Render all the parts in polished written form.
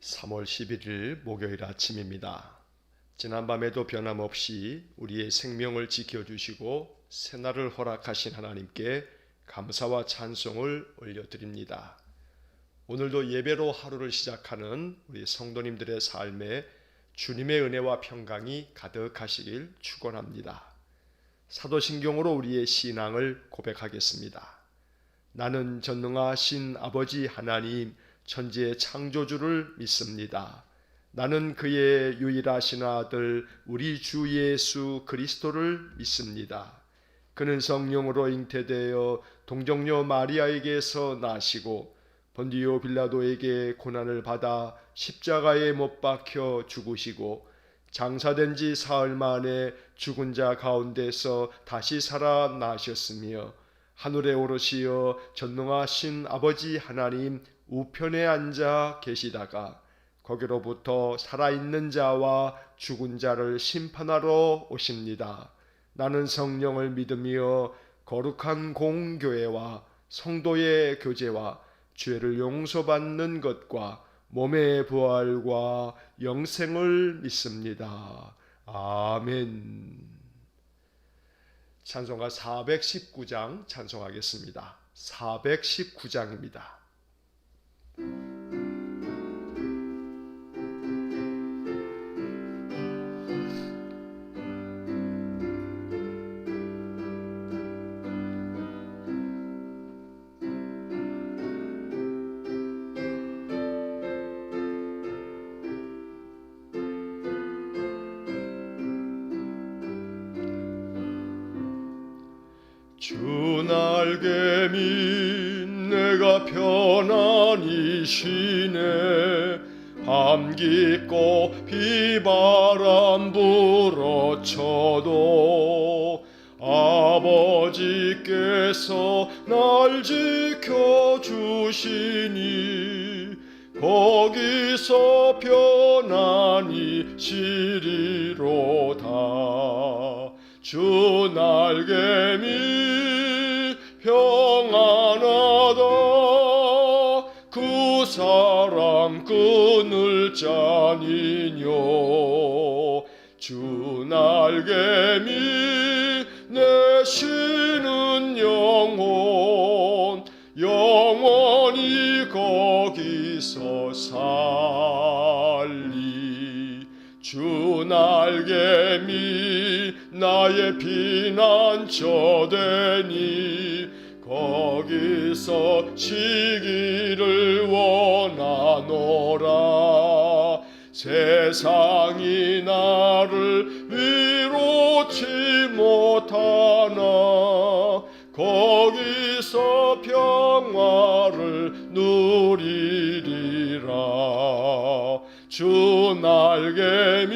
3월 11일 목요일 아침입니다. 지난밤에도 변함없이 우리의 생명을 지켜주시고 새날을 허락하신 하나님께 감사와 찬송을 올려드립니다. 오늘도 예배로 하루를 시작하는 우리 성도님들의 삶에 주님의 은혜와 평강이 가득하시길 축원합니다. 사도신경으로 우리의 신앙을 고백하겠습니다. 나는 전능하신 아버지 하나님 천지의 창조주를 믿습니다. 나는 그의 유일하신 아들 우리 주 예수 그리스도를 믿습니다. 그는 성령으로 잉태되어 동정녀 마리아에게서 나시고 본디오 빌라도에게 고난을 받아 십자가에 못 박혀 죽으시고 장사된 지 사흘 만에 죽은 자 가운데서 다시 살아나셨으며 하늘에 오르시어 전능하신 아버지 하나님 우편에 앉아 계시다가 거기로부터 살아있는 자와 죽은 자를 심판하러 오십니다. 나는 성령을 믿으며 거룩한 공교회와 성도의 교제와 죄를 용서받는 것과 몸의 부활과 영생을 믿습니다. 아멘. 찬송가 419장 찬송하겠습니다. 419장입니다. 주 날개미 내가 편안히 쉬네. 밤 깊고 비바람 불어쳐도 아버지께서 날 지켜주시니 거기서 편안히 쉬리로다. 주 날개미 평안하다. 그 사랑 끊을 자니뇨. 주 날개미 내 쉬는 영혼 영원히 거기서 살리. 주 날개미 나의 피난처 되니 거기서 쉬기를 원하노라. 세상이 나를 위로치 못하나 거기서 평화를 누리리라. 주 날개미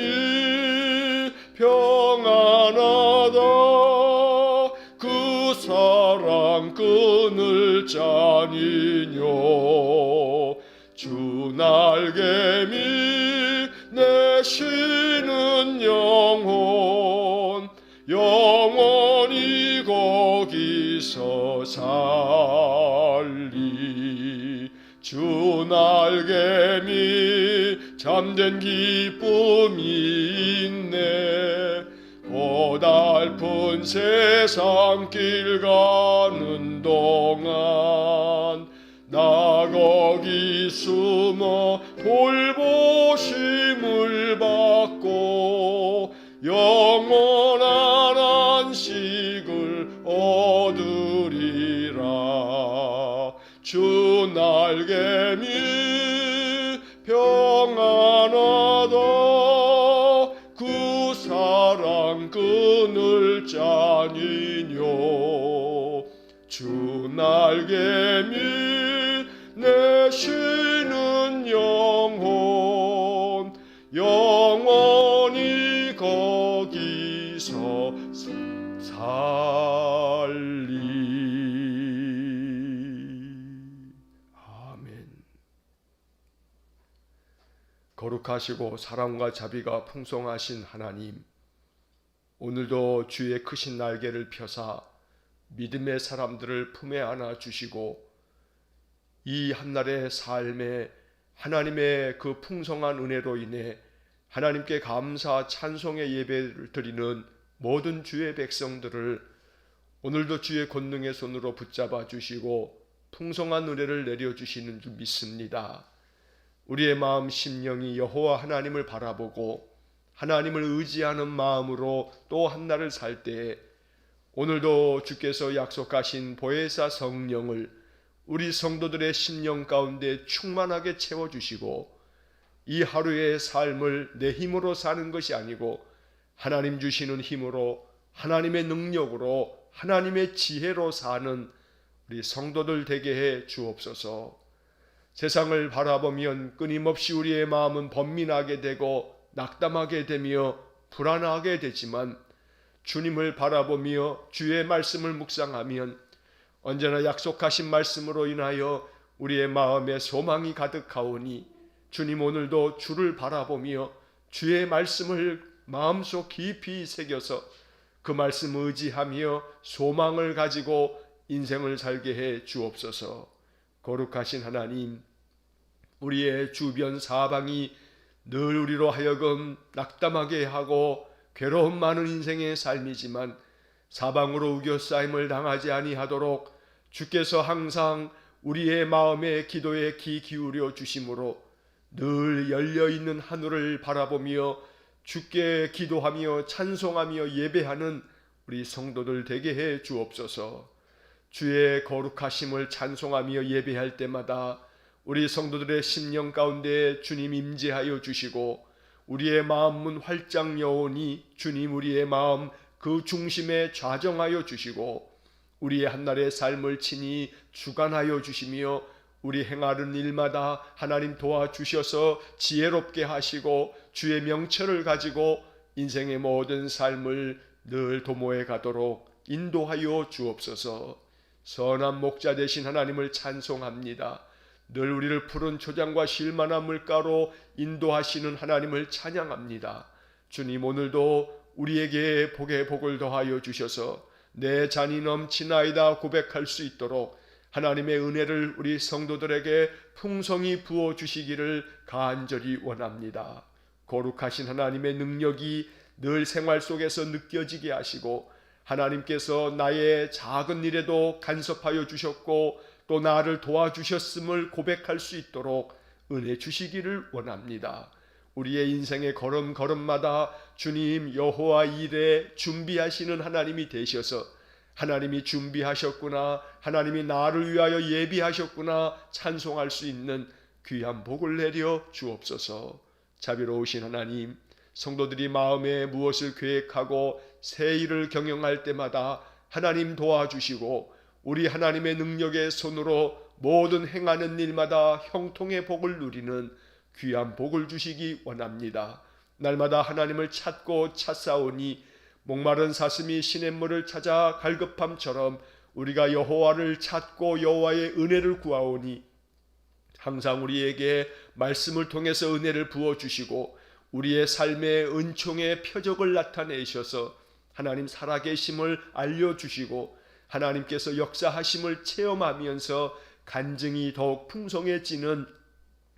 평안하다. 그 사랑 끊을 자니뇨. 주 날개미 내 쉬는 영혼 영원히 거기서 살리. 주 날개미 잠든 기쁨이 있네. 고달픈 세상 길 가는 동안 나 거기 숨어 돌보심을 받고 영원한 안식을 얻으리라. 주 날개미 평안하다. 그 사랑 끊을 자니뇨. 주 날개미 내 쉬는 영혼 영원히 거기서 살리. 아멘. 거룩하시고 사랑과 자비가 풍성하신 하나님, 오늘도 주의 크신 날개를 펴사 믿음의 사람들을 품에 안아 주시고 이 한날의 삶에 하나님의 그 풍성한 은혜로 인해 하나님께 감사 찬송의 예배를 드리는 모든 주의 백성들을 오늘도 주의 권능의 손으로 붙잡아 주시고 풍성한 은혜를 내려주시는 줄 믿습니다. 우리의 마음 심령이 여호와 하나님을 바라보고 하나님을 의지하는 마음으로 또 한 날을 살 때에 오늘도 주께서 약속하신 보혜사 성령을 우리 성도들의 심령 가운데 충만하게 채워주시고 이 하루의 삶을 내 힘으로 사는 것이 아니고 하나님 주시는 힘으로 하나님의 능력으로 하나님의 지혜로 사는 우리 성도들 되게 해 주옵소서. 세상을 바라보면 끊임없이 우리의 마음은 번민하게 되고 낙담하게 되며 불안하게 되지만 주님을 바라보며 주의 말씀을 묵상하면 언제나 약속하신 말씀으로 인하여 우리의 마음에 소망이 가득하오니 주님 오늘도 주를 바라보며 주의 말씀을 마음속 깊이 새겨서 그 말씀 의지하며 소망을 가지고 인생을 살게 해 주옵소서. 거룩하신 하나님, 우리의 주변 사방이 늘 우리로 하여금 낙담하게 하고 괴로움 많은 인생의 삶이지만 사방으로 우겨싸임을 당하지 아니하도록 주께서 항상 우리의 마음의 기도에 귀 기울여 주심으로 늘 열려있는 하늘을 바라보며 주께 기도하며 찬송하며 예배하는 우리 성도들 되게 해 주옵소서. 주의 거룩하심을 찬송하며 예배할 때마다 우리 성도들의 심령 가운데 주님 임재하여 주시고 우리의 마음문 활짝 여오니 주님 우리의 마음 그 중심에 좌정하여 주시고 우리의 한날의 삶을 친히 주관하여 주시며 우리 행하는 일마다 하나님 도와주셔서 지혜롭게 하시고 주의 명철을 가지고 인생의 모든 삶을 늘 도모해 가도록 인도하여 주옵소서. 선한 목자 되신 하나님을 찬송합니다. 늘 우리를 푸른 초장과 실만한 물가로 인도하시는 하나님을 찬양합니다. 주님 오늘도 우리에게 복에 복을 더하여 주셔서 내 잔이 넘치나이다 고백할 수 있도록 하나님의 은혜를 우리 성도들에게 풍성히 부어 주시기를 간절히 원합니다. 거룩하신 하나님의 능력이 늘 생활 속에서 느껴지게 하시고 하나님께서 나의 작은 일에도 간섭하여 주셨고 또 나를 도와주셨음을 고백할 수 있도록 은혜 주시기를 원합니다. 우리의 인생의 걸음걸음마다 주님 여호와 일에 준비하시는 하나님이 되셔서 하나님이 준비하셨구나, 하나님이 나를 위하여 예비하셨구나 찬송할 수 있는 귀한 복을 내려 주옵소서. 자비로우신 하나님, 성도들이 마음에 무엇을 계획하고 새 일을 경영할 때마다 하나님 도와주시고 우리 하나님의 능력의 손으로 모든 행하는 일마다 형통의 복을 누리는 귀한 복을 주시기 원합니다. 날마다 하나님을 찾고 찾사오니 목마른 사슴이 시냇물을 찾아 갈급함처럼 우리가 여호와를 찾고 여호와의 은혜를 구하오니 항상 우리에게 말씀을 통해서 은혜를 부어주시고 우리의 삶의 은총의 표적을 나타내셔서 하나님 살아계심을 알려주시고 하나님께서 역사하심을 체험하면서 간증이 더욱 풍성해지는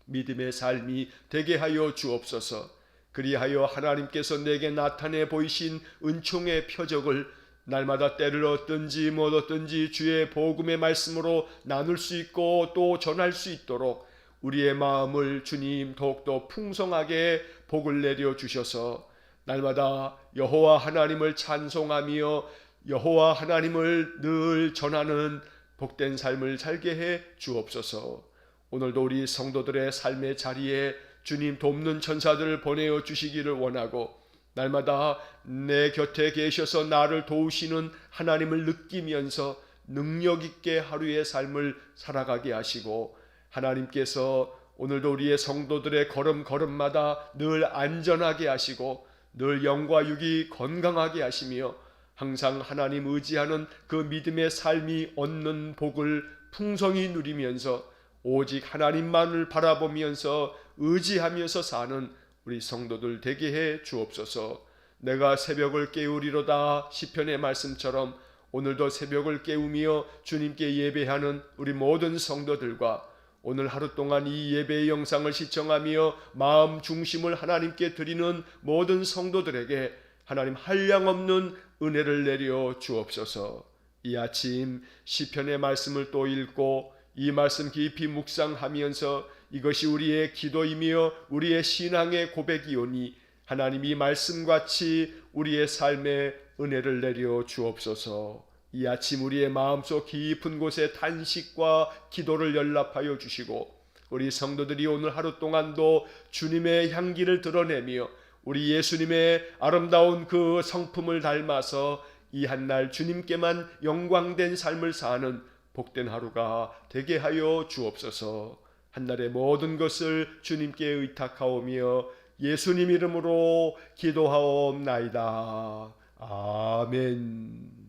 믿음의 삶이 되게 하여 주옵소서. 그리하여 하나님께서 내게 나타내 보이신 은총의 표적을 날마다 때를 얻든지 못 얻든지 주의 복음의 말씀으로 나눌 수 있고 또 전할 수 있도록 우리의 마음을 주님 더욱더 풍성하게 복을 내려 주셔서 날마다 여호와 하나님을 찬송하며 여호와 하나님을 늘 전하는 복된 삶을 살게 해 주옵소서. 오늘도 우리 성도들의 삶의 자리에 주님 돕는 천사들을 보내어 주시기를 원하고 날마다 내 곁에 계셔서 나를 도우시는 하나님을 느끼면서 능력 있게 하루의 삶을 살아가게 하시고 하나님께서 오늘도 우리의 성도들의 걸음걸음마다 늘 안전하게 하시고 늘 영과 육이 건강하게 하시며 항상 하나님 의지하는 그 믿음의 삶이 얻는 복을 풍성히 누리면서 오직 하나님만을 바라보면서 의지하면서 사는 우리 성도들 되게 해 주옵소서. 내가 새벽을 깨우리로다 시편의 말씀처럼 오늘도 새벽을 깨우며 주님께 예배하는 우리 모든 성도들과 오늘 하루 동안 이 예배의 영상을 시청하며 마음 중심을 하나님께 드리는 모든 성도들에게 하나님 한량없는 은혜를 내려 주옵소서. 이 아침 시편의 말씀을 또 읽고 이 말씀 깊이 묵상하면서 이것이 우리의 기도이며 우리의 신앙의 고백이오니 하나님 이 말씀같이 우리의 삶에 은혜를 내려 주옵소서. 이 아침 우리의 마음속 깊은 곳에 탄식과 기도를 연락하여 주시고 우리 성도들이 오늘 하루 동안도 주님의 향기를 드러내며 우리 예수님의 아름다운 그 성품을 닮아서 이 한날 주님께만 영광된 삶을 사는 복된 하루가 되게 하여 주옵소서. 한날의 모든 것을 주님께 의탁하오며 예수님 이름으로 기도하옵나이다. 아멘.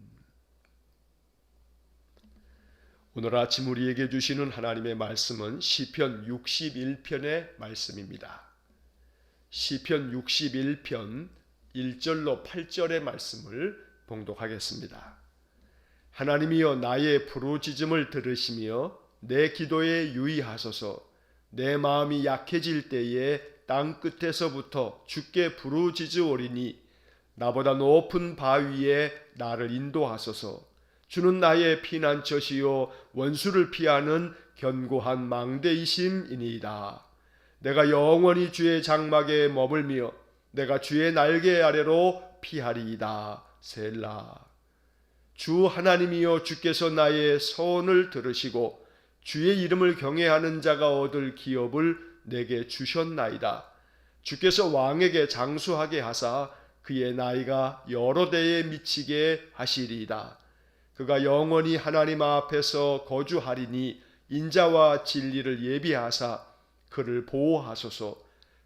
오늘 아침 우리에게 주시는 하나님의 말씀은 시편 61편의 말씀입니다. 시편 61편 1절로 8절의 말씀을 봉독하겠습니다. 하나님이여 나의 부르짖음을 들으시며 내 기도에 유의하소서. 내 마음이 약해질 때에 땅 끝에서부터 주께 부르짖으오리니 나보다 높은 바위에 나를 인도하소서. 주는 나의 피난처시요 원수를 피하는 견고한 망대이심이니이다. 내가 영원히 주의 장막에 머물며 내가 주의 날개 아래로 피하리이다. 셀라. 주 하나님이여 주께서 나의 소원을 들으시고 주의 이름을 경외하는 자가 얻을 기업을 내게 주셨나이다. 주께서 왕에게 장수하게 하사 그의 나이가 여러 대에 미치게 하시리이다. 그가 영원히 하나님 앞에서 거주하리니 인자와 진리를 예비하사 그를 보호하소서.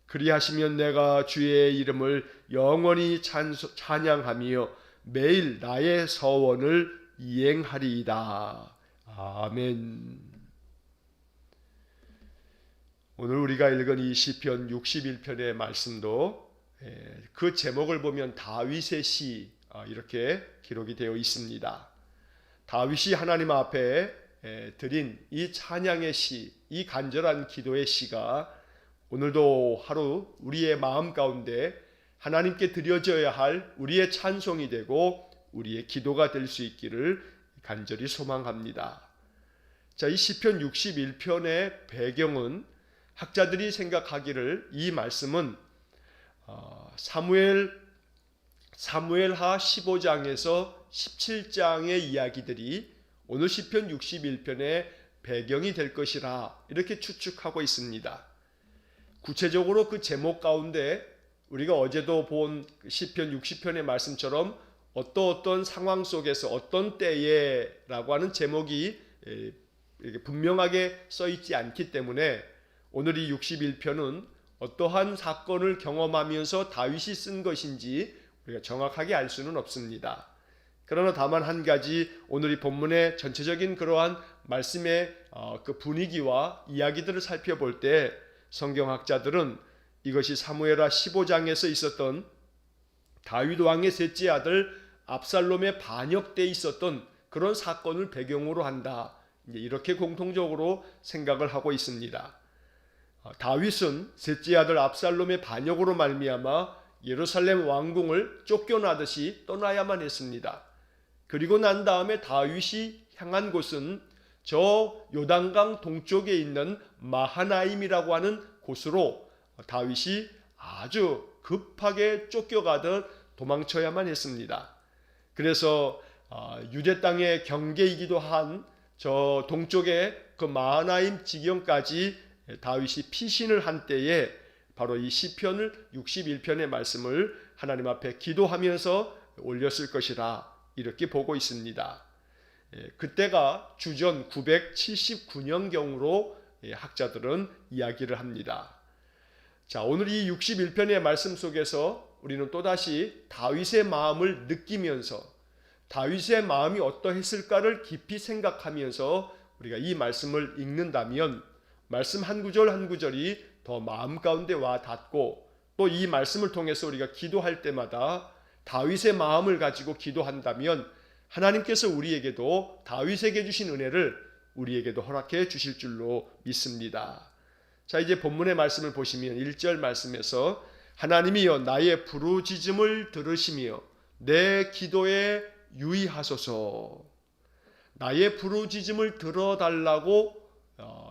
그리하시면 내가 주의 이름을 영원히 찬양하며 매일 나의 서원을 이행하리이다. 아멘. 오늘 우리가 읽은 이 시편 61편의 말씀도 그 제목을 보면 다윗의 시 이렇게 기록이 되어 있습니다. 다윗이 하나님 앞에 드린 이 찬양의 시, 이 간절한 기도의 시가 오늘도 하루 우리의 마음 가운데 하나님께 드려져야 할 우리의 찬송이 되고 우리의 기도가 될 수 있기를 간절히 소망합니다. 자, 이 시편 61편의 배경은 학자들이 생각하기를 이 말씀은 사무엘하 15장에서 17장의 이야기들이 오늘 시편 61편의 배경이 될 것이라 이렇게 추측하고 있습니다. 구체적으로 그 제목 가운데 우리가 어제도 본 시편 60편의 말씀처럼 어떤 상황 속에서 어떤 때에 라고 하는 제목이 분명하게 써 있지 않기 때문에 오늘 이 61편은 어떠한 사건을 경험하면서 다윗이 쓴 것인지 우리가 정확하게 알 수는 없습니다. 그러나 다만 한 가지 오늘 이 본문의 전체적인 그러한 말씀의 그 분위기와 이야기들을 살펴볼 때 성경학자들은 이것이 사무엘하 15장에서 있었던 다윗 왕의 셋째 아들 압살롬의 반역 때 있었던 그런 사건을 배경으로 한다. 이렇게 공통적으로 생각을 하고 있습니다. 다윗은 셋째 아들 압살롬의 반역으로 말미암아 예루살렘 왕궁을 쫓겨나듯이 떠나야만 했습니다. 그리고 난 다음에 다윗이 향한 곳은 저 요단강 동쪽에 있는 마하나임이라고 하는 곳으로 다윗이 아주 급하게 쫓겨가듯 도망쳐야만 했습니다. 그래서 유대 땅의 경계이기도 한 저 동쪽의 그 마하나임 지경까지 다윗이 피신을 한 때에 바로 이 시편을 61편의 말씀을 하나님 앞에 기도하면서 올렸을 것이라 이렇게 보고 있습니다. 그때가 주전 979년경으로 학자들은 이야기를 합니다. 자, 오늘 이 61편의 말씀 속에서 우리는 또다시 다윗의 마음을 느끼면서 다윗의 마음이 어떠했을까를 깊이 생각하면서 우리가 이 말씀을 읽는다면 말씀 한 구절 한 구절이 더 마음 가운데 와 닿고 또 이 말씀을 통해서 우리가 기도할 때마다 다윗의 마음을 가지고 기도한다면 하나님께서 우리에게도 다윗에게 주신 은혜를 우리에게도 허락해 주실 줄로 믿습니다. 자, 이제 본문의 말씀을 보시면 1절 말씀에서 하나님이여 나의 부르짖음을 들으시며 내 기도에 유의하소서. 나의 부르짖음을 들어달라고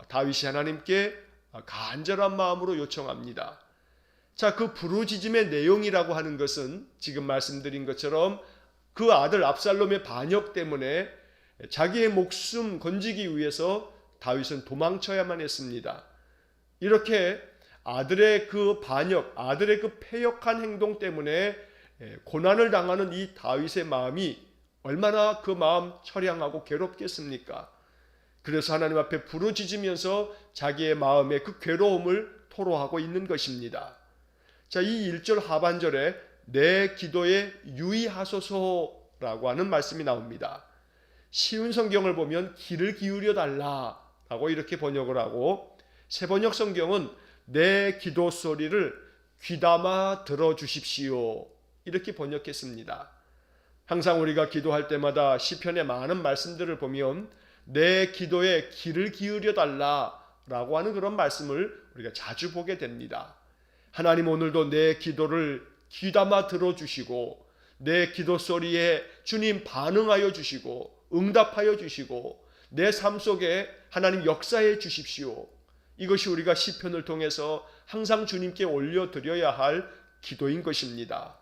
다윗이 하나님께 간절한 마음으로 요청합니다. 자, 그 부르짖음의 내용이라고 하는 것은 지금 말씀드린 것처럼 그 아들 압살롬의 반역 때문에 자기의 목숨 건지기 위해서 다윗은 도망쳐야만 했습니다. 이렇게 아들의 그 반역, 아들의 그 패역한 행동 때문에 고난을 당하는 이 다윗의 마음이 얼마나 그 마음 처량하고 괴롭겠습니까? 그래서 하나님 앞에 부르짖으면서 자기의 마음의 그 괴로움을 토로하고 있는 것입니다. 자, 이 1절 하반절에 내 기도에 유의하소서라고 하는 말씀이 나옵니다. 쉬운 성경을 보면 귀를 기울여 달라라고 이렇게 번역을 하고, 새번역 성경은 내 기도 소리를 귀담아 들어주십시오 이렇게 번역했습니다. 항상 우리가 기도할 때마다 시편의 많은 말씀들을 보면 내 기도에 귀를 기울여 달라라고 하는 그런 말씀을 우리가 자주 보게 됩니다. 하나님 오늘도 내 기도를 귀담아 들어주시고 내 기도 소리에 주님 반응하여 주시고 응답하여 주시고 내 삶 속에 하나님 역사해 주십시오. 이것이 우리가 시편을 통해서 항상 주님께 올려드려야 할 기도인 것입니다.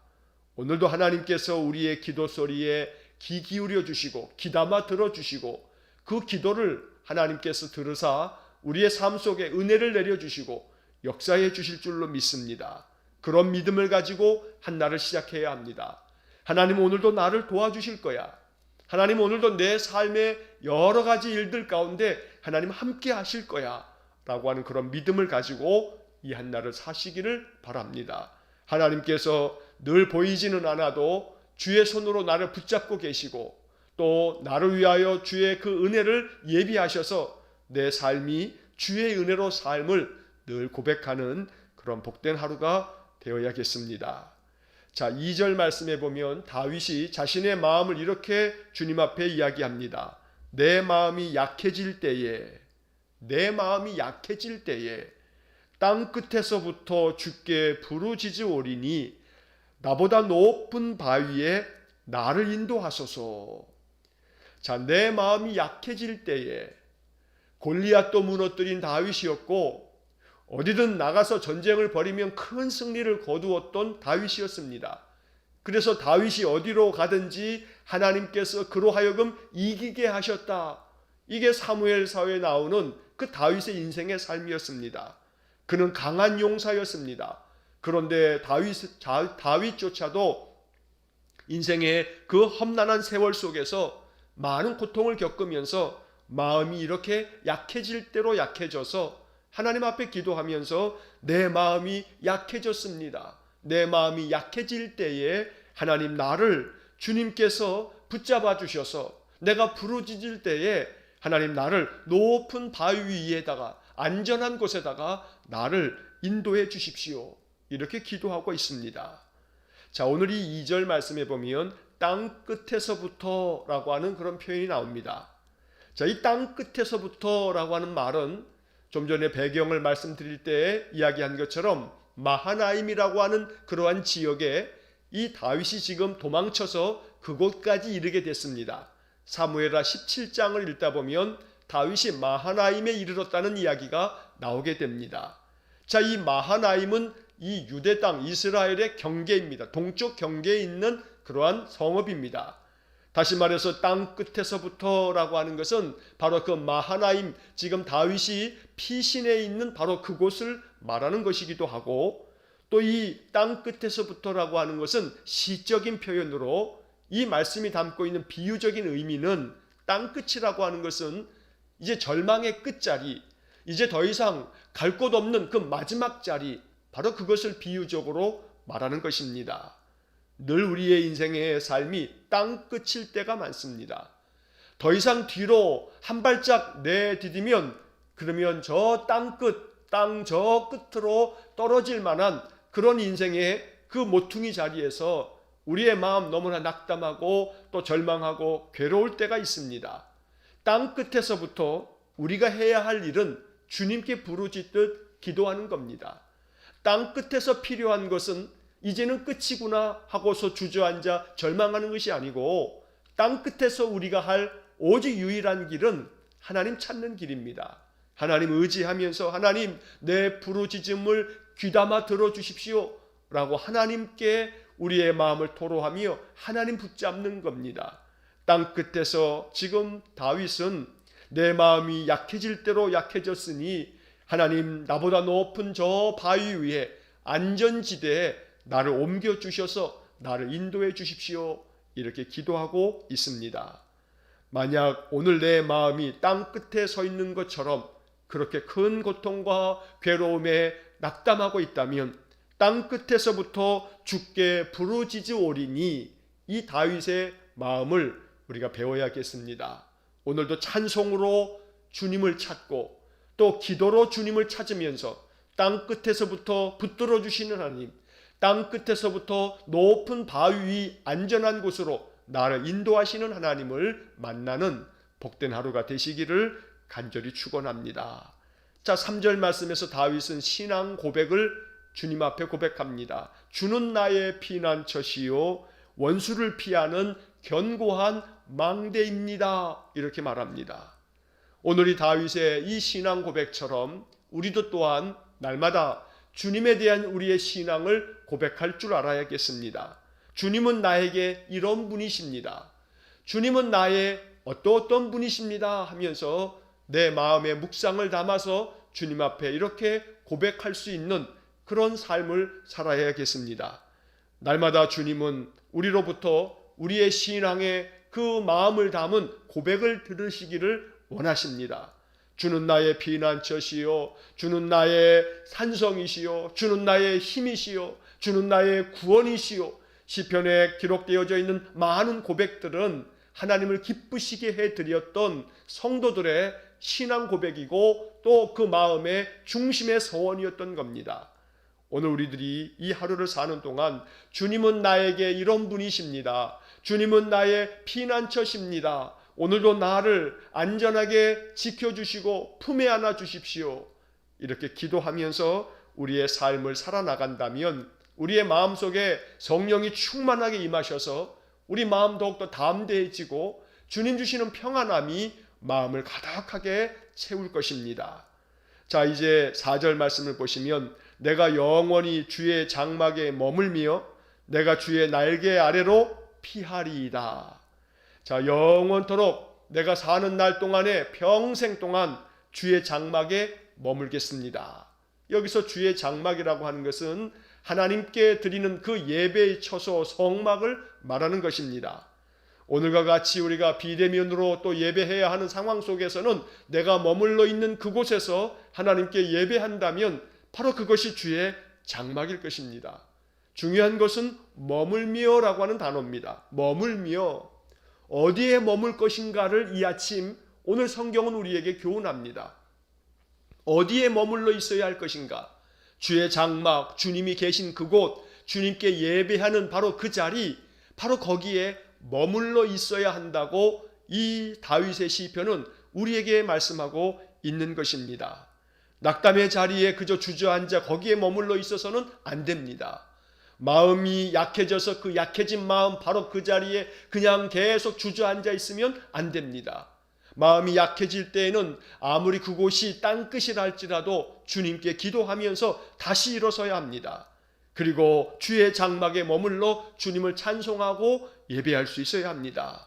오늘도 하나님께서 우리의 기도 소리에 귀 기울여 주시고 귀담아 들어주시고 그 기도를 하나님께서 들으사 우리의 삶 속에 은혜를 내려주시고 역사해 주실 줄로 믿습니다. 그런 믿음을 가지고 한 날을 시작해야 합니다. 하나님 오늘도 나를 도와주실 거야. 하나님 오늘도 내 삶의 여러 가지 일들 가운데 하나님 함께 하실 거야 라고 하는 그런 믿음을 가지고 이 한 날을 사시기를 바랍니다. 하나님께서 늘 보이지는 않아도 주의 손으로 나를 붙잡고 계시고 또 나를 위하여 주의 그 은혜를 예비하셔서 내 삶이 주의 은혜로 삶을 늘 고백하는 그런 복된 하루가 되어야겠습니다. 자, 2절 말씀에 보면 다윗이 자신의 마음을 이렇게 주님 앞에 이야기합니다. 내 마음이 약해질 때에 땅 끝에서부터 주께 부르짖으오리니 나보다 높은 바위에 나를 인도하소서. 자, 내 마음이 약해질 때에 골리앗도 무너뜨린 다윗이었고 어디든 나가서 전쟁을 벌이면 큰 승리를 거두었던 다윗이었습니다. 그래서 다윗이 어디로 가든지 하나님께서 그로 하여금 이기게 하셨다. 이게 사무엘사에 나오는 그 다윗의 인생의 삶이었습니다. 그는 강한 용사였습니다. 그런데 다윗조차도 인생의 그 험난한 세월 속에서 많은 고통을 겪으면서 마음이 이렇게 약해질 대로 약해져서 하나님 앞에 기도하면서 내 마음이 약해졌습니다. 내 마음이 약해질 때에 하나님 나를 주님께서 붙잡아 주셔서 내가 부르짖을 때에 하나님 나를 높은 바위 위에다가 안전한 곳에다가 나를 인도해 주십시오. 이렇게 기도하고 있습니다. 자, 오늘 이 2절 말씀에 보면 땅 끝에서부터 라고 하는 그런 표현이 나옵니다. 자, 이 땅 끝에서부터 라고 하는 말은 좀 전에 배경을 말씀드릴 때 이야기한 것처럼 마하나임이라고 하는 그러한 지역에 이 다윗이 지금 도망쳐서 그곳까지 이르게 됐습니다. 사무엘하 17장을 읽다 보면 다윗이 마하나임에 이르렀다는 이야기가 나오게 됩니다. 자, 이 마하나임은 이 유대 땅 이스라엘의 경계입니다. 동쪽 경계에 있는 그러한 성읍입니다. 다시 말해서 땅 끝에서부터라고 하는 것은 바로 그 마하나임, 지금 다윗이 피신해 있는 바로 그곳을 말하는 것이기도 하고, 또 이 땅 끝에서부터라고 하는 것은 시적인 표현으로 이 말씀이 담고 있는 비유적인 의미는 땅 끝이라고 하는 것은 이제 절망의 끝자리, 이제 더 이상 갈 곳 없는 그 마지막 자리, 바로 그것을 비유적으로 말하는 것입니다. 늘 우리의 인생의 삶이 땅 끝일 때가 많습니다. 더 이상 뒤로 한 발짝 내디디면 그러면 저 땅 끝, 땅 저 끝으로 떨어질 만한 그런 인생의 그 모퉁이 자리에서 우리의 마음 너무나 낙담하고 또 절망하고 괴로울 때가 있습니다. 땅 끝에서부터 우리가 해야 할 일은 주님께 부르짖듯 기도하는 겁니다. 땅 끝에서 필요한 것은 이제는 끝이구나 하고서 주저앉아 절망하는 것이 아니고, 땅 끝에서 우리가 할 오직 유일한 길은 하나님 찾는 길입니다. 하나님 의지하면서 하나님 내 부르짖음을 귀담아 들어주십시오 라고 하나님께 우리의 마음을 토로하며 하나님 붙잡는 겁니다. 땅 끝에서 지금 다윗은 내 마음이 약해질 대로 약해졌으니 하나님 나보다 높은 저 바위 위에 안전지대에 나를 옮겨주셔서 나를 인도해 주십시오, 이렇게 기도하고 있습니다. 만약 오늘 내 마음이 땅 끝에 서 있는 것처럼 그렇게 큰 고통과 괴로움에 낙담하고 있다면 땅 끝에서부터 주께 부르짖으오리니, 이 다윗의 마음을 우리가 배워야겠습니다. 오늘도 찬송으로 주님을 찾고 또 기도로 주님을 찾으면서 땅 끝에서부터 붙들어 주시는 하나님, 땅 끝에서부터 높은 바위 위 안전한 곳으로 나를 인도하시는 하나님을 만나는 복된 하루가 되시기를 간절히 축원합니다. 자, 3절 말씀에서 다윗은 신앙 고백을 주님 앞에 고백합니다. 주는 나의 피난처시요 원수를 피하는 견고한 망대입니다, 이렇게 말합니다. 오늘 이 다윗의 이 신앙 고백처럼 우리도 또한 날마다 주님에 대한 우리의 신앙을 고백할 줄 알아야겠습니다. 주님은 나에게 이런 분이십니다. 주님은 나의 어떤 분이십니다 하면서 내 마음의 묵상을 담아서 주님 앞에 이렇게 고백할 수 있는 그런 삶을 살아야겠습니다. 날마다 주님은 우리로부터 우리의 신앙의 그 마음을 담은 고백을 들으시기를 원하십니다. 주는 나의 피난처시요, 주는 나의 산성이시요, 주는 나의 힘이시요, 주는 나의 구원이시요. 시편에 기록되어져 있는 많은 고백들은 하나님을 기쁘시게 해드렸던 성도들의 신앙 고백이고 또 그 마음의 중심의 서원이었던 겁니다. 오늘 우리들이 이 하루를 사는 동안 주님은 나에게 이런 분이십니다. 주님은 나의 피난처십니다. 오늘도 나를 안전하게 지켜주시고 품에 안아 주십시오, 이렇게 기도하면서 우리의 삶을 살아나간다면 우리의 마음속에 성령이 충만하게 임하셔서 우리 마음 더욱더 담대해지고 주님 주시는 평안함이 마음을 가득하게 채울 것입니다. 자, 이제 4절 말씀을 보시면 내가 영원히 주의 장막에 머물며 내가 주의 날개 아래로 피하리이다. 자, 영원토록 내가 사는 날 동안에 평생 동안 주의 장막에 머물겠습니다. 여기서 주의 장막이라고 하는 것은 하나님께 드리는 그 예배의 처소 성막을 말하는 것입니다. 오늘과 같이 우리가 비대면으로 또 예배해야 하는 상황 속에서는 내가 머물러 있는 그곳에서 하나님께 예배한다면 바로 그것이 주의 장막일 것입니다. 중요한 것은 머물며라고 하는 단어입니다. 머물며, 어디에 머물 것인가를 이 아침 오늘 성경은 우리에게 교훈합니다. 어디에 머물러 있어야 할 것인가? 주의 장막, 주님이 계신 그곳, 주님께 예배하는 바로 그 자리, 바로 거기에 머물러 있어야 한다고 이 다윗의 시편은 우리에게 말씀하고 있는 것입니다. 낙담의 자리에 그저 주저앉아 거기에 머물러 있어서는 안 됩니다. 마음이 약해져서 그 약해진 마음 바로 그 자리에 그냥 계속 주저앉아 있으면 안 됩니다. 마음이 약해질 때에는 아무리 그곳이 땅끝이라 할지라도 주님께 기도하면서 다시 일어서야 합니다. 그리고 주의 장막에 머물러 주님을 찬송하고 예배할 수 있어야 합니다.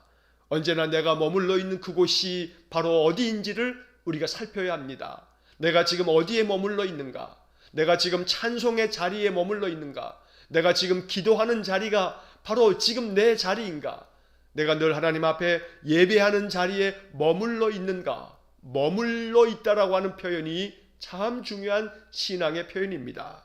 언제나 내가 머물러 있는 그곳이 바로 어디인지를 우리가 살펴야 합니다. 내가 지금 어디에 머물러 있는가? 내가 지금 찬송의 자리에 머물러 있는가? 내가 지금 기도하는 자리가 바로 지금 내 자리인가? 내가 늘 하나님 앞에 예배하는 자리에 머물러 있는가? 머물러 있다라고 하는 표현이 참 중요한 신앙의 표현입니다.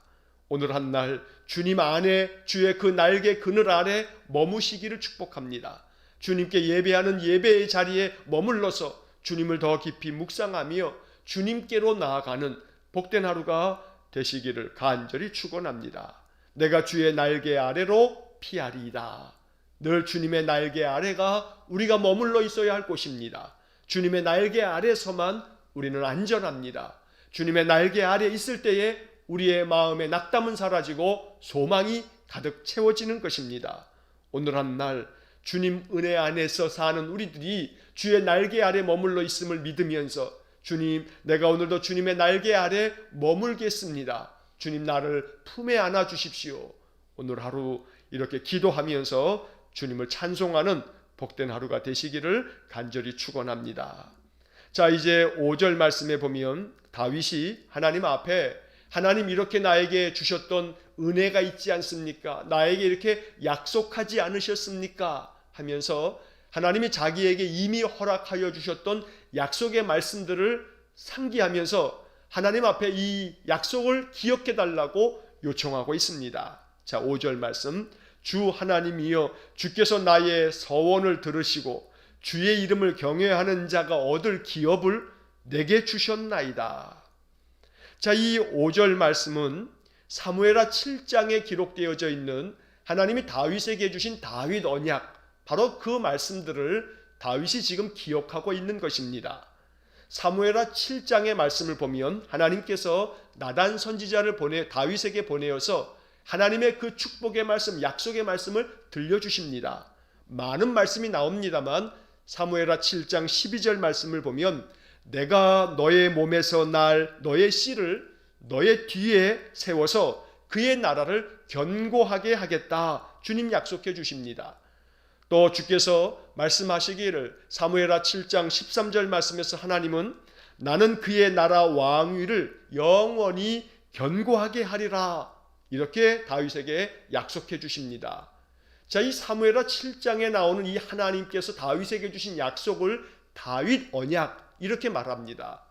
오늘 한 날 주님 안에 주의 그 날개 그늘 아래 머무시기를 축복합니다. 주님께 예배하는 예배의 자리에 머물러서 주님을 더 깊이 묵상하며 주님께로 나아가는 복된 하루가 되시기를 간절히 축원합니다. 내가 주의 날개 아래로 피하리이다. 늘 주님의 날개 아래가 우리가 머물러 있어야 할 곳입니다. 주님의 날개 아래서만 우리는 안전합니다. 주님의 날개 아래 있을 때에 우리의 마음의 낙담은 사라지고 소망이 가득 채워지는 것입니다. 오늘 한 날 주님 은혜 안에서 사는 우리들이 주의 날개 아래 머물러 있음을 믿으면서 주님, 내가 오늘도 주님의 날개 아래 머물겠습니다. 주님, 나를 품에 안아 주십시오. 오늘 하루 이렇게 기도하면서 주님을 찬송하는 복된 하루가 되시기를 간절히 축원합니다. 자, 이제 5절 말씀에 보면 다윗이 하나님 앞에 하나님 이렇게 나에게 주셨던 은혜가 있지 않습니까? 나에게 이렇게 약속하지 않으셨습니까? 하면서 하나님이 자기에게 이미 허락하여 주셨던 약속의 말씀들을 상기하면서 하나님 앞에 이 약속을 기억해 달라고 요청하고 있습니다. 자, 5절 말씀. 주 하나님이여, 주께서 나의 서원을 들으시고 주의 이름을 경외하는 자가 얻을 기업을 내게 주셨나이다. 자, 이 5절 말씀은 사무엘하 7장에 기록되어져 있는 하나님이 다윗에게 주신 다윗 언약, 바로 그 말씀들을 다윗이 지금 기억하고 있는 것입니다. 사무엘하 7장의 말씀을 보면 하나님께서 나단 선지자를 다윗에게 보내어서 하나님의 그 축복의 말씀, 약속의 말씀을 들려주십니다. 많은 말씀이 나옵니다만 사무엘하 7장 12절 말씀을 보면 내가 너의 몸에서 날 너의 씨를 너의 뒤에 세워서 그의 나라를 견고하게 하겠다. 주님 약속해 주십니다. 또 주께서 말씀하시기를 사무엘하 7장 13절 말씀에서 하나님은 나는 그의 나라 왕위를 영원히 견고하게 하리라. 이렇게 다윗에게 약속해 주십니다. 자, 이 사무엘하 7장에 나오는 이 하나님께서 다윗에게 주신 약속을 다윗 언약 이렇게 말합니다.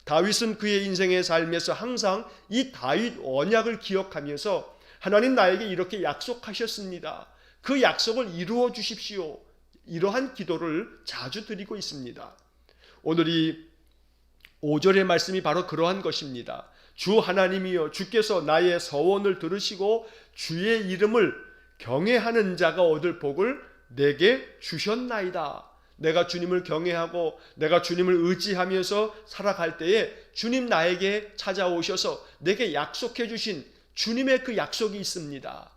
다윗은 그의 인생의 삶에서 항상 이 다윗 언약을 기억하면서 하나님 나에게 이렇게 약속하셨습니다. 그 약속을 이루어 주십시오. 이러한 기도를 자주 드리고 있습니다. 오늘 이 5절의 말씀이 바로 그러한 것입니다. 주 하나님이여, 주께서 나의 서원을 들으시고 주의 이름을 경외하는 자가 얻을 복을 내게 주셨나이다. 내가 주님을 경외하고 내가 주님을 의지하면서 살아갈 때에 주님 나에게 찾아오셔서 내게 약속해 주신 주님의 그 약속이 있습니다.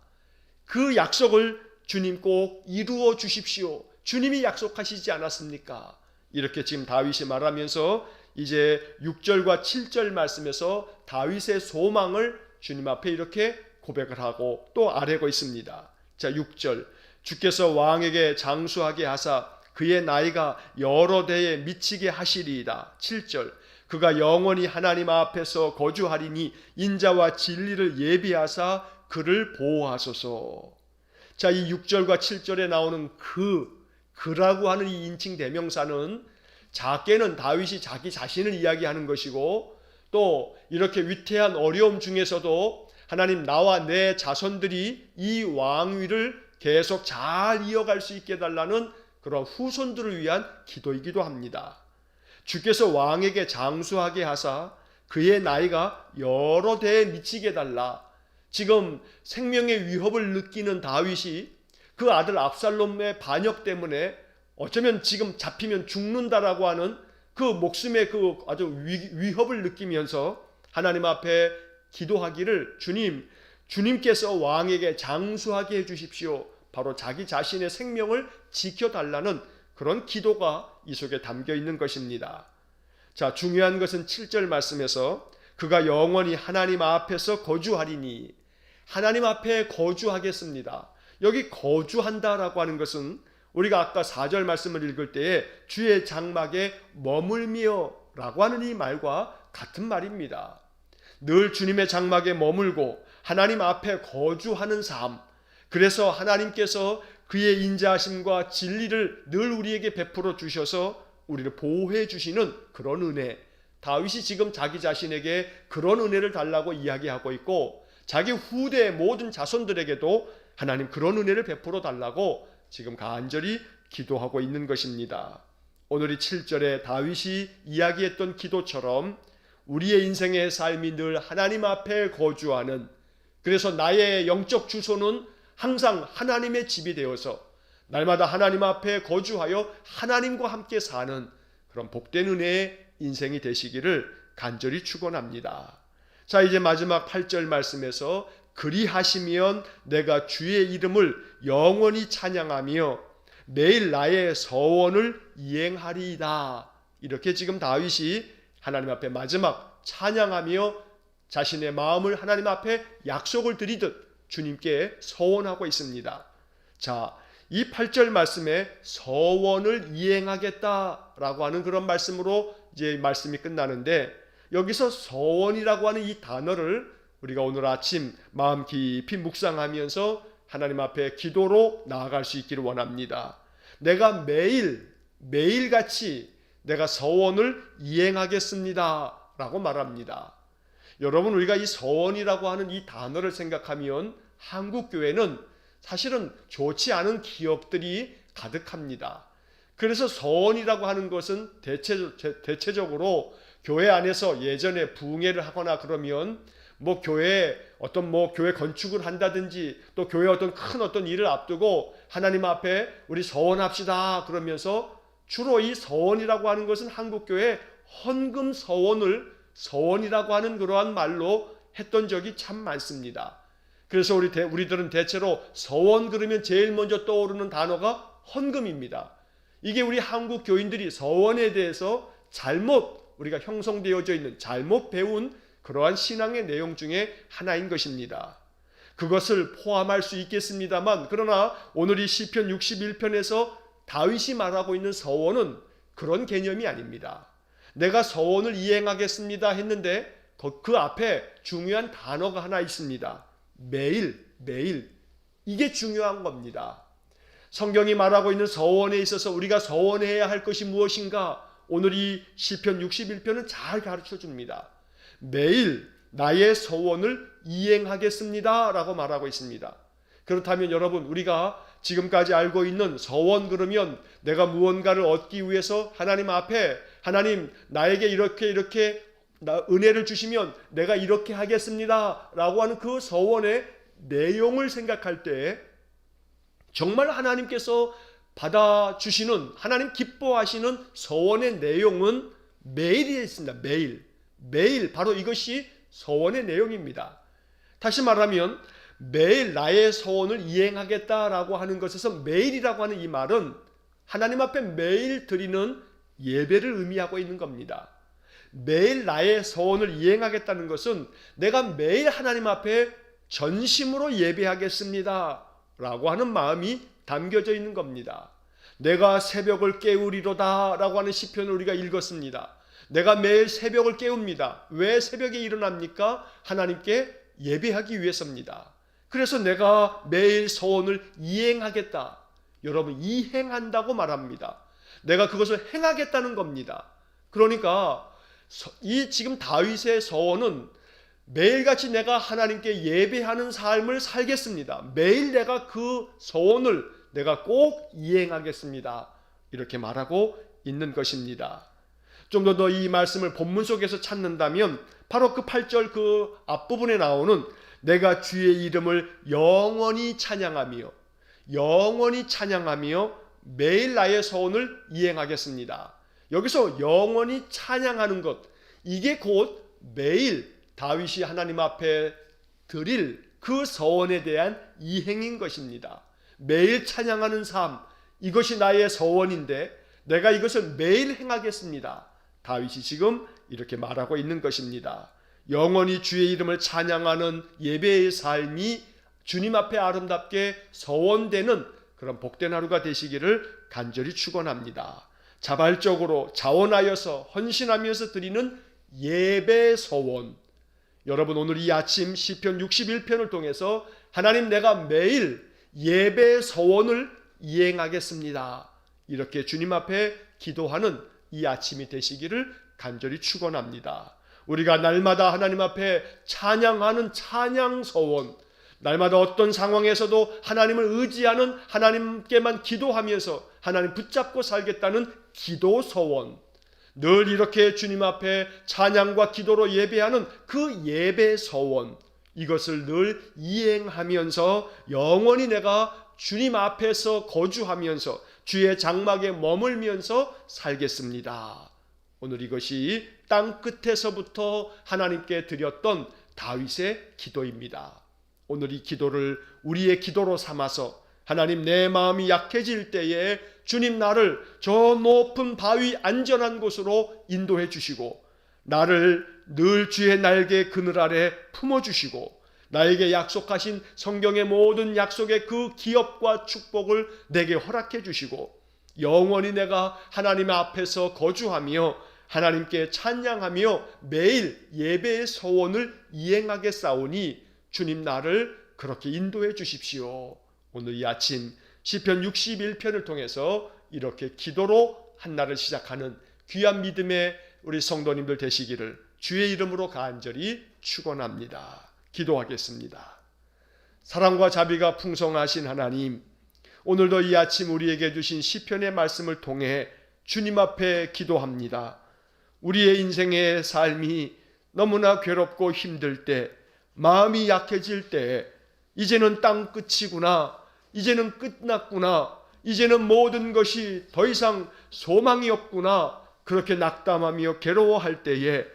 그 약속을 주님 꼭 이루어 주십시오. 주님이 약속하시지 않았습니까? 이렇게 지금 다윗이 말하면서 이제 6절과 7절 말씀에서 다윗의 소망을 주님 앞에 이렇게 고백을 하고 또 아뢰고 있습니다. 자, 6절. 주께서 왕에게 장수하게 하사 그의 나이가 여러 대에 미치게 하시리이다. 7절. 그가 영원히 하나님 앞에서 거주하리니 인자와 진리를 예비하사 그를 보호하소서. 자, 이 6절과 7절에 나오는 그라고 하는 이 인칭 대명사는 작게는 다윗이 자기 자신을 이야기하는 것이고 또 이렇게 위태한 어려움 중에서도 하나님 나와 내 자손들이 이 왕위를 계속 잘 이어갈 수 있게 해달라는 그런 후손들을 위한 기도이기도 합니다. 주께서 왕에게 장수하게 하사 그의 나이가 여러 대에 미치게 해달라. 지금 생명의 위협을 느끼는 다윗이 그 아들 압살롬의 반역 때문에 어쩌면 지금 잡히면 죽는다라고 하는 그 목숨의 그 아주 위협을 느끼면서 하나님 앞에 기도하기를 주님께서 왕에게 장수하게 해주십시오. 바로 자기 자신의 생명을 지켜달라는 그런 기도가 이 속에 담겨 있는 것입니다. 자, 중요한 것은 7절 말씀에서 그가 영원히 하나님 앞에서 거주하리니, 하나님 앞에 거주하겠습니다. 여기 거주한다라고 하는 것은 우리가 아까 4절 말씀을 읽을 때에 주의 장막에 머물며 라고 하는 이 말과 같은 말입니다. 늘 주님의 장막에 머물고 하나님 앞에 거주하는 삶, 그래서 하나님께서 그의 인자하심과 진리를 늘 우리에게 베풀어 주셔서 우리를 보호해 주시는 그런 은혜, 다윗이 지금 자기 자신에게 그런 은혜를 달라고 이야기하고 있고 자기 후대의 모든 자손들에게도 하나님 그런 은혜를 베풀어 달라고 지금 간절히 기도하고 있는 것입니다. 오늘 이 7절에 다윗이 이야기했던 기도처럼 우리의 인생의 삶이 늘 하나님 앞에 거주하는, 그래서 나의 영적 주소는 항상 하나님의 집이 되어서 날마다 하나님 앞에 거주하여 하나님과 함께 사는 그런 복된 은혜의 인생이 되시기를 간절히 축원합니다. 자, 이제 마지막 8절 말씀에서 그리하시면 내가 주의 이름을 영원히 찬양하며 매일 나의 서원을 이행하리이다. 이렇게 지금 다윗이 하나님 앞에 마지막 찬양하며 자신의 마음을 하나님 앞에 약속을 드리듯 주님께 서원하고 있습니다. 자, 이 8절 말씀에 서원을 이행하겠다라고 하는 그런 말씀으로 이제 말씀이 끝나는데, 여기서 서원이라고 하는 이 단어를 우리가 오늘 아침 마음 깊이 묵상하면서 하나님 앞에 기도로 나아갈 수 있기를 원합니다. 내가 매일같이 내가 서원을 이행하겠습니다 라고 말합니다. 여러분, 우리가 이 서원이라고 하는 이 단어를 생각하면 한국교회는 사실은 좋지 않은 기억들이 가득합니다. 그래서 서원이라고 하는 것은 대체적으로 교회 안에서 예전에 부흥회를 하거나 그러면 교회 건축을 한다든지 또 교회 어떤 일을 앞두고 하나님 앞에 우리 서원합시다 그러면서 주로 이 서원이라고 하는 것은 한국교회 헌금 서원이라고 하는 그러한 말로 했던 적이 참 많습니다. 그래서 우리들은 대체로 서원 그러면 제일 먼저 떠오르는 단어가 헌금입니다. 이게 우리 한국 교인들이 서원에 대해서 우리가 형성되어져 있는 잘못 배운 그러한 신앙의 내용 중에 하나인 것입니다. 그것을 포함할 수 있겠습니다만, 그러나 오늘 이 시편 61편에서 다윗이 말하고 있는 서원은 그런 개념이 아닙니다. 내가 서원을 이행하겠습니다 했는데 그 앞에 중요한 단어가 하나 있습니다. 매일. 이게 중요한 겁니다. 성경이 말하고 있는 서원에 있어서 우리가 서원해야 할 것이 무엇인가? 오늘 이 시편 61편은 잘 가르쳐 줍니다. 매일 나의 서원을 이행하겠습니다 라고 말하고 있습니다. 그렇다면 여러분, 우리가 지금까지 알고 있는 서원 그러면 내가 무언가를 얻기 위해서 하나님 앞에 하나님 나에게 이렇게 은혜를 주시면 내가 이렇게 하겠습니다 라고 하는 그 서원의 내용을 생각할 때 정말 하나님께서 받아주시는, 하나님 기뻐하시는 서원의 내용은 매일이 있습니다. 매일 바로 이것이 서원의 내용입니다. 다시 말하면 매일 나의 서원을 이행하겠다라고 하는 것에서 매일이라고 하는 이 말은 하나님 앞에 매일 드리는 예배를 의미하고 있는 겁니다. 매일 나의 서원을 이행하겠다는 것은 내가 매일 하나님 앞에 전심으로 예배하겠습니다 라고 하는 마음이 담겨져 있는 겁니다. 내가 새벽을 깨우리로다 라고 하는 시편을 우리가 읽었습니다. 내가 매일 새벽을 깨웁니다. 왜 새벽에 일어납니까? 하나님께 예배하기 위해서입니다. 그래서 내가 매일 서원을 이행하겠다. 여러분, 이행한다고 말합니다. 내가 그것을 행하겠다는 겁니다. 그러니까 이 지금 다윗의 서원은 매일같이 내가 하나님께 예배하는 삶을 살겠습니다. 매일 내가 그 서원을 내가 꼭 이행하겠습니다. 이렇게 말하고 있는 것입니다. 좀 더 이 말씀을 본문 속에서 찾는다면 바로 그 8절 그 앞부분에 나오는 내가 주의 이름을 영원히 찬양하며 매일 나의 서원을 이행하겠습니다. 여기서 영원히 찬양하는 것, 이게 곧 매일 다윗이 하나님 앞에 드릴 그 서원에 대한 이행인 것입니다. 매일 찬양하는 삶, 이것이 나의 서원인데 내가 이것을 매일 행하겠습니다. 다윗이 지금 이렇게 말하고 있는 것입니다. 영원히 주의 이름을 찬양하는 예배의 삶이 주님 앞에 아름답게 서원되는 그런 복된 하루가 되시기를 간절히 축원합니다. 자발적으로 자원하여서 헌신하면서 드리는 예배 서원. 여러분, 오늘 이 아침 시편 61편을 통해서 하나님, 내가 매일 예배 서원을 이행하겠습니다. 이렇게 주님 앞에 기도하는 이 아침이 되시기를 간절히 축원합니다. 우리가 날마다 하나님 앞에 찬양하는 찬양 서원, 날마다 어떤 상황에서도 하나님을 의지하는, 하나님께만 기도하면서 하나님 붙잡고 살겠다는 기도 서원, 늘 이렇게 주님 앞에 찬양과 기도로 예배하는 그 예배 서원, 이것을 늘 이행하면서 영원히 내가 주님 앞에서 거주하면서 주의 장막에 머물면서 살겠습니다. 오늘 이것이 땅 끝에서부터 하나님께 드렸던 다윗의 기도입니다. 오늘 이 기도를 우리의 기도로 삼아서 하나님, 내 마음이 약해질 때에 주님 나를 저 높은 바위 안전한 곳으로 인도해 주시고 나를 늘 주의 날개 그늘 아래 품어주시고 나에게 약속하신 성경의 모든 약속의 그 기업과 축복을 내게 허락해 주시고 영원히 내가 하나님 앞에서 거주하며 하나님께 찬양하며 매일 예배의 서원을 이행하게 싸우니 주님 나를 그렇게 인도해 주십시오. 오늘 이 아침 시편 61편을 통해서 이렇게 기도로 한날을 시작하는 귀한 믿음의 우리 성도님들 되시기를 주의 이름으로 간절히 축원합니다. 기도하겠습니다. 사랑과 자비가 풍성하신 하나님, 오늘도 이 아침 우리에게 주신 시편의 말씀을 통해 주님 앞에 기도합니다. 우리의 인생의 삶이 너무나 괴롭고 힘들 때, 마음이 약해질 때 이제는 땅 끝이구나, 이제는 끝났구나, 이제는 모든 것이 더 이상 소망이 없구나, 그렇게 낙담하며 괴로워할 때에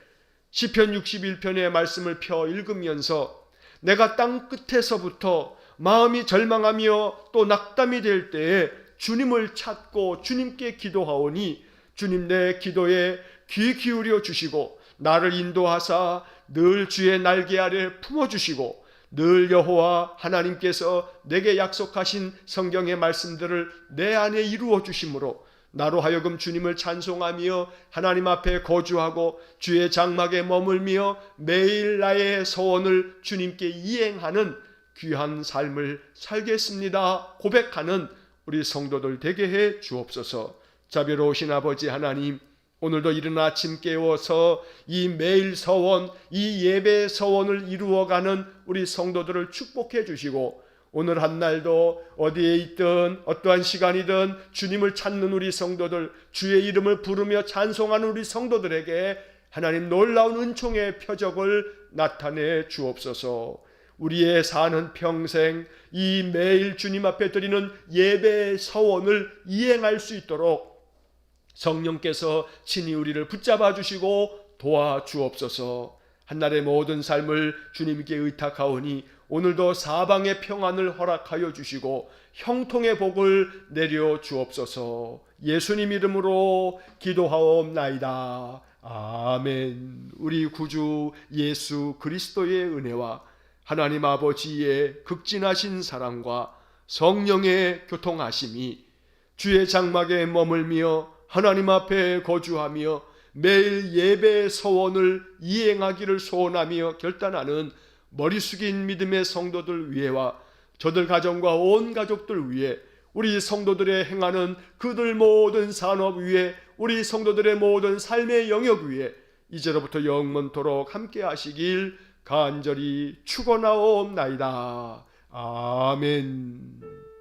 시편 61편의 말씀을 펴 읽으면서 내가 땅 끝에서부터 마음이 절망하며 또 낙담이 될 때에 주님을 찾고 주님께 기도하오니 주님 내 기도에 귀 기울여 주시고 나를 인도하사 늘 주의 날개 아래 품어주시고 늘 여호와 하나님께서 내게 약속하신 성경의 말씀들을 내 안에 이루어 주심으로 나로 하여금 주님을 찬송하며 하나님 앞에 거주하고 주의 장막에 머물며 매일 나의 소원을 주님께 이행하는 귀한 삶을 살겠습니다 고백하는 우리 성도들 되게 해 주옵소서. 자비로우신 아버지 하나님, 오늘도 이른 아침 깨워서 이 매일 서원, 이 예배 서원을 이루어가는 우리 성도들을 축복해 주시고 오늘 한 날도 어디에 있든 어떠한 시간이든 주님을 찾는 우리 성도들, 주의 이름을 부르며 찬송하는 우리 성도들에게 하나님 놀라운 은총의 표적을 나타내 주옵소서. 우리의 사는 평생 이 매일 주님 앞에 드리는 예배의 서원을 이행할 수 있도록 성령께서 친히 우리를 붙잡아 주시고 도와주옵소서. 한날의 모든 삶을 주님께 의탁하오니 오늘도 사방의 평안을 허락하여 주시고 형통의 복을 내려 주옵소서. 예수님 이름으로 기도하옵나이다. 아멘. 우리 구주 예수 그리스도의 은혜와 하나님 아버지의 극진하신 사랑과 성령의 교통하심이 주의 장막에 머물며 하나님 앞에 거주하며 매일 예배의 서원을 이행하기를 소원하며 결단하는 머리 숙인 믿음의 성도들 위에와 저들 가정과 온 가족들 위에 우리 성도들의 행하는 그들 모든 산업 위에 우리 성도들의 모든 삶의 영역 위에 이제로부터 영원토록 함께 하시길 간절히 축원하옵나이다. 아멘.